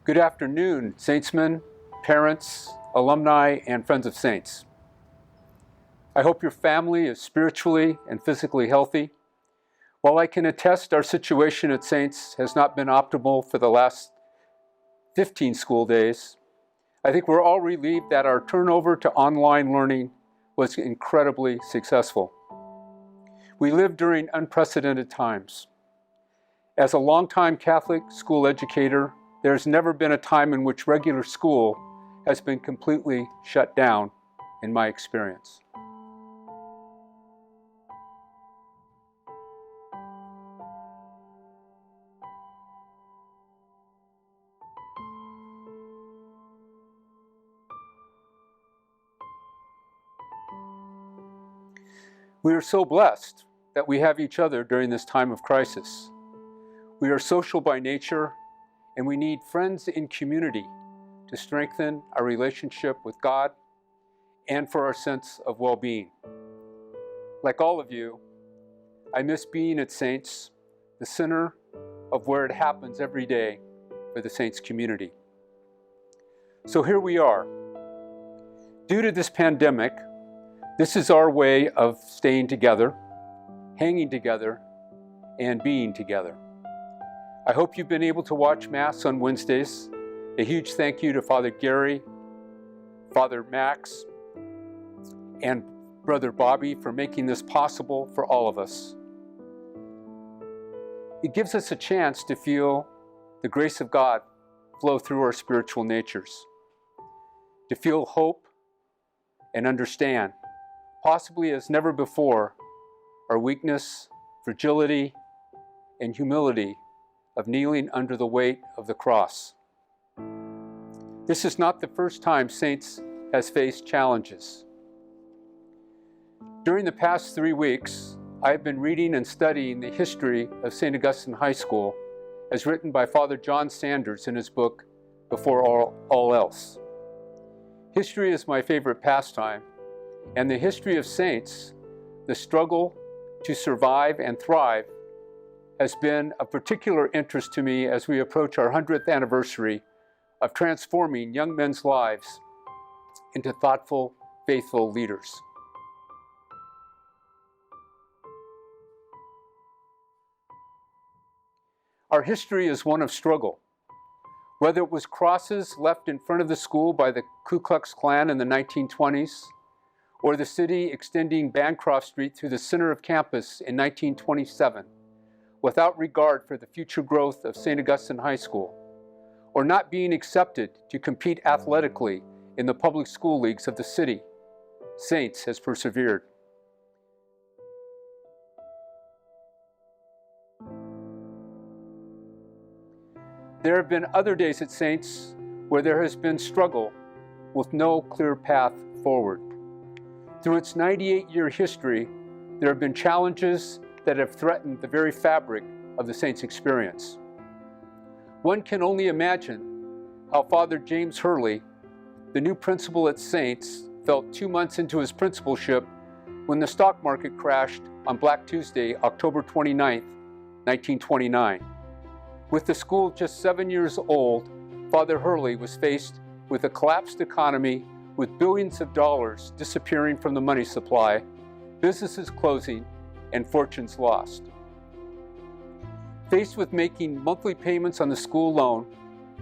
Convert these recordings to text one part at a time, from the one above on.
Good afternoon, Saintsmen, parents, alumni, and friends of Saints. I hope your family is spiritually and physically healthy. While I can attest our situation at Saints has not been optimal for the last 15 school days, I think we're all relieved that our turnover to online learning was incredibly successful. We live during unprecedented times. As a longtime Catholic school educator, there's never been a time in which regular school has been completely shut down, in my experience. We are so blessed that we have each other during this time of crisis. We are social by nature, and we need friends in community to strengthen our relationship with God and for our sense of well-being. Like all of you, I miss being at Saints, the center of where it happens every day for the Saints community. So here we are. Due to this pandemic, this is our way of staying together, hanging together, and being together. I hope you've been able to watch Mass on Wednesdays. A huge thank you to Father Gary, Father Max, and Brother Bobby for making this possible for all of us. It gives us a chance to feel the grace of God flow through our spiritual natures, to feel hope and understand, possibly as never before, our weakness, fragility, and humility of kneeling under the weight of the cross. This is not the first time Saints has faced challenges. During the past 3 weeks, I have been reading and studying the history of St. Augustine High School as written by Father John Sanders in his book, Before All Else. History is my favorite pastime, and the history of Saints, the struggle to survive and thrive, has been of particular interest to me as we approach our 100th anniversary of transforming young men's lives into thoughtful, faithful leaders. Our history is one of struggle. Whether it was crosses left in front of the school by the Ku Klux Klan in the 1920s, or the city extending Bancroft Street through the center of campus in 1927, without regard for the future growth of St. Augustine High School, or not being accepted to compete athletically in the public school leagues of the city, Saints has persevered. There have been other days at Saints where there has been struggle with no clear path forward. Through its 98-year history, there have been challenges that have threatened the very fabric of the Saints' experience. One can only imagine how Father James Hurley, the new principal at Saints, felt 2 months into his principalship when the stock market crashed on Black Tuesday, October 29, 1929. With the school just 7 years old, Father Hurley was faced with a collapsed economy with billions of dollars disappearing from the money supply, businesses closing, and fortunes lost. Faced with making monthly payments on the school loan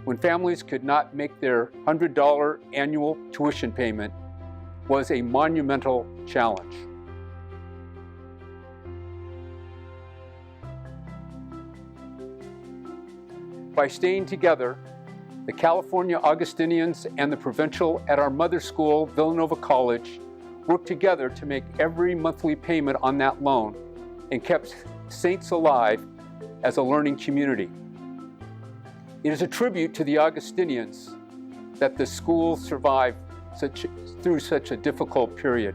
when families could not make their $100 annual tuition payment was a monumental challenge. By staying together, the California Augustinians and the provincial at our mother school, Villanova College, worked together to make every monthly payment on that loan and kept Saints alive as a learning community. It is a tribute to the Augustinians that the school survived through such a difficult period.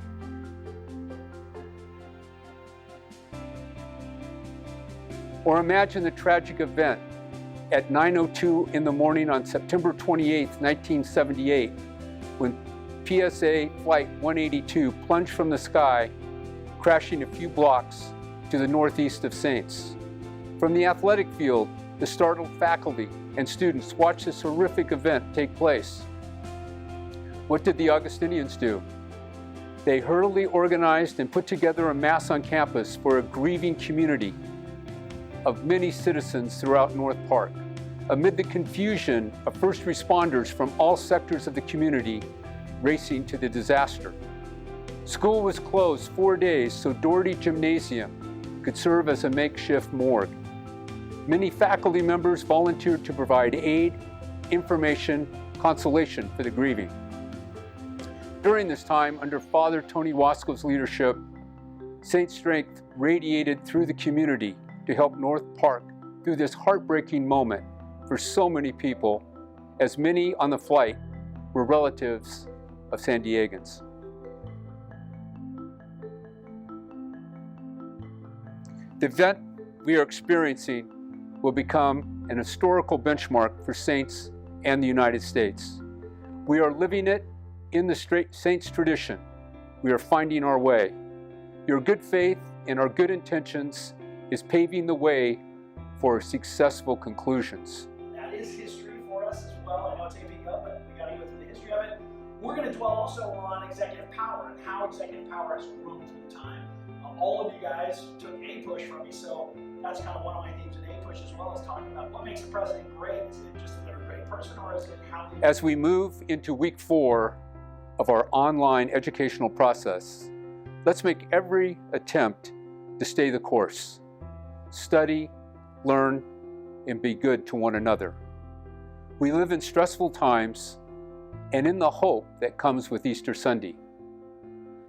Or imagine the tragic event at 9:02 in the morning on September 28, 1978, when PSA Flight 182 plunged from the sky, crashing a few blocks to the northeast of Saints. From the athletic field, the startled faculty and students watched this horrific event take place. What did the Augustinians do? They hurriedly organized and put together a mass on campus for a grieving community of many citizens throughout North Park, amid the confusion of first responders from all sectors of the community racing to the disaster. School was closed 4 days so Doherty Gymnasium could serve as a makeshift morgue. Many faculty members volunteered to provide aid, information, consolation for the grieving. During this time, under Father Tony Wasco's leadership, Saint Strength radiated through the community to help North Park through this heartbreaking moment for so many people, as many on the flight were relatives of San Diegans. The event we are experiencing will become an historical benchmark for Saints and the United States. We are living it in the Saints tradition. We are finding our way. Your good faith and our good intentions is paving the way for successful conclusions. That is history for us as well. I know it's taping up, but we got to go through the history of it. We're going to dwell also on executive power and how executive power has grown through time. All of you guys took a push from me, so that's kind of one of my themes in a push as well, as talking about what makes a president great. Is it just that they're a great person, or is it how they... As we move into week 4 of our online educational process, let's make every attempt to stay the course. Study, learn, and be good to one another. We live in stressful times and in the hope that comes with Easter Sunday.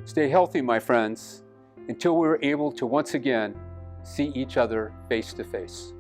Stay healthy, my friends, until we're able to once again see each other face to face.